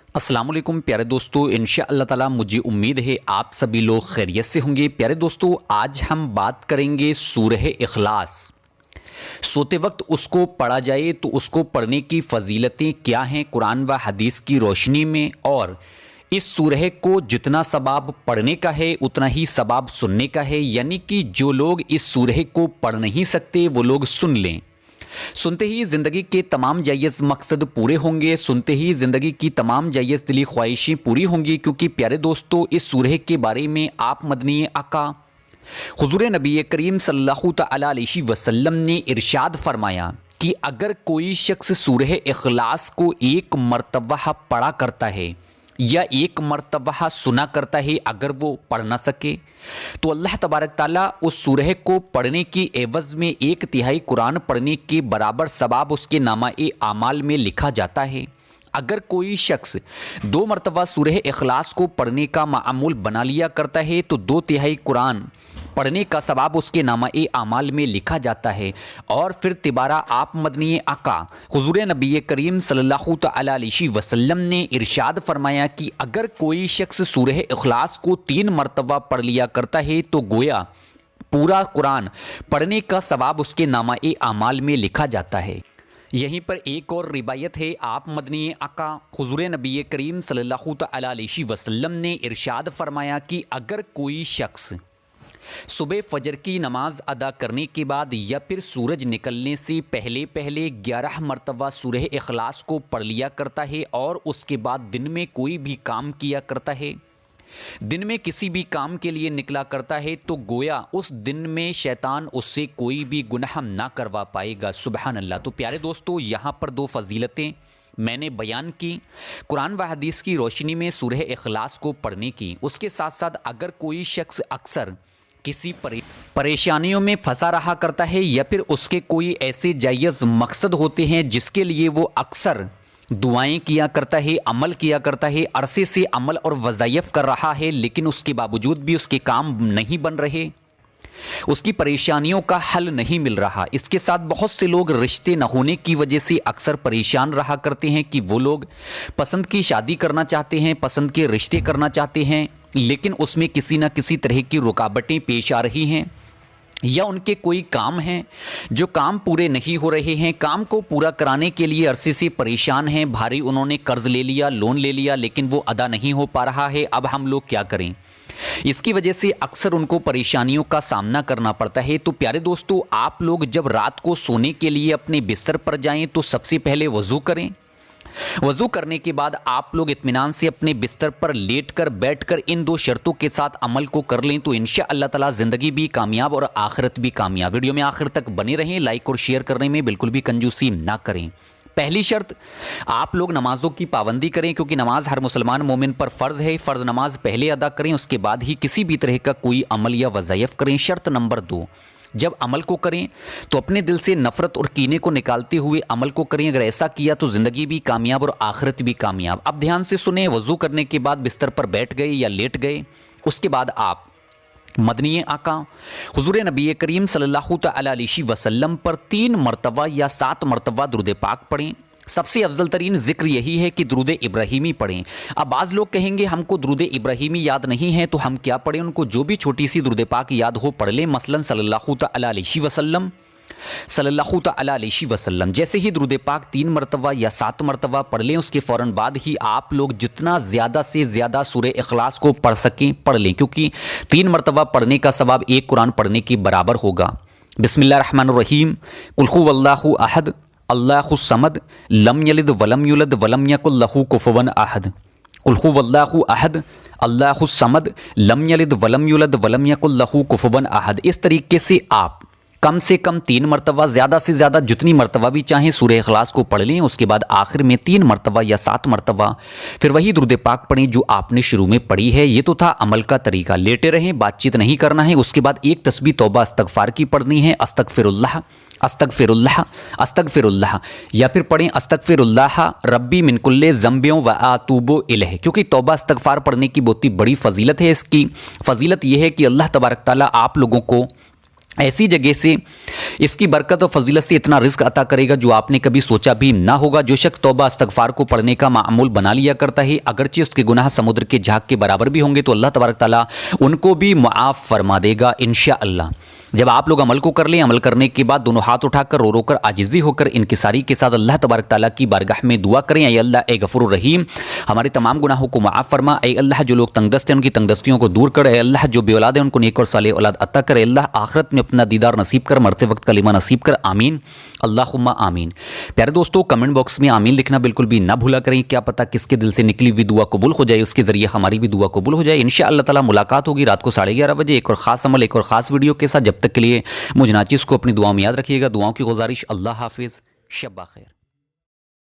अस्सलाम वालेकुम प्यारे दोस्तों, इंशाअल्लाह ताला मुझे उम्मीद है आप सभी लोग खैरियत से होंगे। प्यारे दोस्तों, आज हम बात करेंगे सूरह इखलास। सोते वक्त उसको पढ़ा जाए तो उसको पढ़ने की फ़जीलतें क्या हैं कुरान व हदीस की रोशनी में, और इस सूरह को जितना सवाब पढ़ने का है उतना ही सवाब सुनने का है। यानी कि जो लोग इस सूरह को पढ़ नहीं सकते वो लोग सुन लें। सुनते ही ज़िंदगी के तमाम जायज़ मकसद पूरे होंगे, सुनते ही ज़िंदगी की तमाम जायज़ दिली ख्वाहिशें पूरी होंगी। क्योंकि प्यारे दोस्तों, इस सूरह के बारे में आप मदनी आका हुज़ूर नबी करीम सल्लल्लाहु तआला अलैहि वसल्लम ने इरशाद फरमाया कि अगर कोई शख्स सूरह इखलास को एक मरतबा पढ़ा करता है या एक मरतबा सुना करता है, अगर वो पढ़ ना सके तो अल्लाह तबारक ताला उस सूरह को पढ़ने की एवज़ में 1/3 कुरान पढ़ने के बराबर सवाब उसके नामा-ए आमाल में लिखा जाता है। अगर कोई शख्स 2 मरतबा सूरह इखलास को पढ़ने का मामूल बना लिया करता है तो 2/3 कुरान पढ़ने का सवाब उसके नामा-ए आमाल में लिखा जाता है। और फिर तिबारा आप मदनी आका हुज़ूर नबी करीम सल्लल्लाहु तआला अलैहि वसल्लम ने इरशाद फरमाया कि अगर कोई शख्स सूरह इखलास को 3 मरतबा पढ़ लिया करता है तो गोया पूरा कुरान पढ़ने का सवाब उसके नामा-ए आमाल में लिखा जाता है। यहीं पर एक और रिवायत है, आप मदनी आका हुज़ूर नबी करीम सल्लल्लाहु तआला अलैहि वसल्लम ने इरशाद फरमाया कि अगर कोई शख्स सुबह फजर की नमाज अदा करने के बाद या फिर सूरज निकलने से पहले पहले 11 मरतबा सूरह इखलास को पढ़ लिया करता है और उसके बाद दिन में कोई भी काम किया करता है, दिन में किसी भी काम के लिए निकला करता है, तो गोया उस दिन में शैतान उससे कोई भी गुनाह ना करवा पाएगा। सुबहान अल्लाह। तो प्यारे दोस्तों, यहाँ पर 2 फजीलतें मैंने बयान की कुरान व हदीस की रोशनी में सूरह इखलास को पढ़ने की। उसके साथ साथ अगर कोई शख्स अक्सर किसी परेशानियों में फंसा रहा करता है या फिर उसके कोई ऐसे जायज़ मकसद होते हैं जिसके लिए वो अक्सर दुआएं किया करता है, अमल किया करता है, अरसे से अमल और वज़ाइफ कर रहा है, लेकिन उसके बावजूद भी उसके काम नहीं बन रहे, उसकी परेशानियों का हल नहीं मिल रहा। इसके साथ बहुत से लोग रिश्ते न होने की वजह से अक्सर परेशान रहा करते हैं कि वो लोग पसंद की शादी करना चाहते हैं, पसंद के रिश्ते करना चाहते हैं, लेकिन उसमें किसी न किसी तरह की रुकावटें पेश आ रही हैं, या उनके कोई काम हैं जो काम पूरे नहीं हो रहे हैं, काम को पूरा कराने के लिए अरसे से परेशान हैं, भारी उन्होंने कर्ज ले लिया, लोन ले लिया, लेकिन वो अदा नहीं हो पा रहा है। अब हम लोग क्या करें? इसकी वजह से अक्सर उनको परेशानियों का सामना करना पड़ता है। तो प्यारे दोस्तों, आप लोग जब रात को सोने के लिए अपने बिस्तर पर जाएं तो सबसे पहले वज़ू करें। वज़ू करने के बाद आप लोग इत्मीनान से अपने बिस्तर पर लेटकर बैठकर इन 2 शर्तों के साथ अमल को कर लें तो इंशाअल्लाह ताला ज़िंदगी भी कामयाब और आखिरत भी कामयाब। वीडियो में आखिर तक बने रहें, लाइक और शेयर करने में बिल्कुल भी कंजूसी ना करें। पहली शर्त, आप लोग नमाज़ों की पाबंदी करें, क्योंकि नमाज हर मुसलमान मोमिन पर फ़र्ज़ है। फ़र्ज़ नमाज पहले अदा करें, उसके बाद ही किसी भी तरह का कोई अमल या वज़ाइफ करें। शर्त नंबर 2, जब अमल को करें तो अपने दिल से नफ़रत और कीने को निकालते हुए अमल को करें। अगर ऐसा किया तो ज़िंदगी भी कामयाब और आखिरत भी कामयाब। अब ध्यान से सुने, वज़ू करने के बाद बिस्तर पर बैठ गए या लेट गए, उसके बाद आप मदनी आका हुज़ूर नबी करीम सल्लल्लाहु तआला अलैहि वसल्लम पर 3 मरतबा या 7 मरतबा दुरूद पाक पढ़ें। सबसे अफजल तरीन ज़िक्र यही है कि दुरूद इब्राहीमी पढ़ें। अब बाज़ लोग कहेंगे हमको दुरूद इब्राहीमी याद नहीं है तो हम क्या पढ़ें? उनको जो भी छोटी सी दुरूद पाक याद हो पढ़ लें। मसलन सल्लल्लाहु तआला अलैहि वसल्लम, सल्लल्लाहु तआला अलैहि वसल्लम जैसे ही दुरूद पाक 3 मरतबा या 7 मरतबा पढ़ लें, उसके फ़ौरन बाद ही आप लोग जितना ज़्यादा से ज़्यादा सूरह इखलास को पढ़ सकें पढ़ लें, क्योंकि 3 मरतबा पढ़ने का सवाब 1 कुरान पढ़ने के बराबर होगा। बिस्मिल्लाहिर्रहमानिर्रहीम। कुल हुवल्लाहु अहद अल्लाहुस समद लम यलिद वलम यूलद वलम यकुल लहू कुफुवन अहद। कुल हुवल्लाहु अहद अल्लाहुस समद लम यलिद वलम यूलद वलम यकुल लहू कुफुवन अहद। इस तरीके से आप कम से कम 3 मरतबा, ज़्यादा से ज़्यादा जितनी मरतबा भी चाहें सूरह इखलास को पढ़ लें। उसके बाद आखिर में 3 मरतबा या 7 मरतबा फिर वही दुरूद पाक पढ़ें जो आपने शुरू में पढ़ी है। ये तो था अमल का तरीका। लेटे रहें, बातचीत नहीं करना है। उसके बाद एक तस्बीह तौबा इस्तगफार की पढ़नी है। अस्तगफिरुल्लाह अस्तगफिरुल्लाह अस्तगफिरुल्लाह, या फिर पढ़ें अस्तगफिरुल्लाह रब्बी मिन कुल्ले ज़ंबियों व आतूबु इलैह, क्योंकि तौबा इस्तगफार पढ़ने की बहुत ही बड़ी फजीलत है। इसकी फजीलत यह है कि अल्लाह तबारक ताला आप लोगों को ایسی جگہ سے اس کی برکت اور فضیلت سے اتنا رزق عطا کرے گا جو آپ نے کبھی سوچا بھی نہ ہوگا۔ جو شخص توبہ استغفار کو پڑھنے کا معمول بنا لیا کرتا ہے، اگرچہ اس کے گناہ سمندر کے جھاگ کے برابر بھی ہوں گے تو اللہ تبارک تعالیٰ ان کو بھی معاف فرما دے گا انشاءاللہ۔ جب آپ لوگ عمل کو کر لیں، عمل کرنے کے بعد دونوں ہاتھ اٹھا کر رو رو کر عاجزی ہو کر انکساری کے ساتھ اللہ تبارک تعالیٰ کی بارگاہ میں دعا کریں، اے اللہ اے غفور الرحیم ہمارے تمام گناہوں کو معاف فرما، اے اللہ جو لوگ تنگ دست ہیں ان کی تنگ دستیوں کو دور کر، اے اللہ جو بے اولاد ہیں ان کو نیک اور صالح اولاد عطا کر، اے اللہ آخرت میں اپنا دیدار نصیب کر، مرتے وقت کلمہ نصیب کر، آمین اللہم آمین۔ پیارے دوستو کمنٹ باکس میں آمین لکھنا بالکل بھی نہ بھولا کریں، کیا پتہ کس کے دل سے نکلی ہوئی دعا قبول ہو جائے، اس کے ذریعے ہماری بھی دعا قبول ہو جائے انشاءاللہ تعالیٰ۔ ملاقات ہوگی رات کو 11:30 بجے ایک اور خاص عمل ایک اور خاص ویڈیو کے ساتھ۔ جب تک کے لیے مجھ ناچیز کو اپنی دعاؤں میں یاد رکھیے گا۔ دعاؤں کی گزارش، اللہ حافظ، شب بخیر۔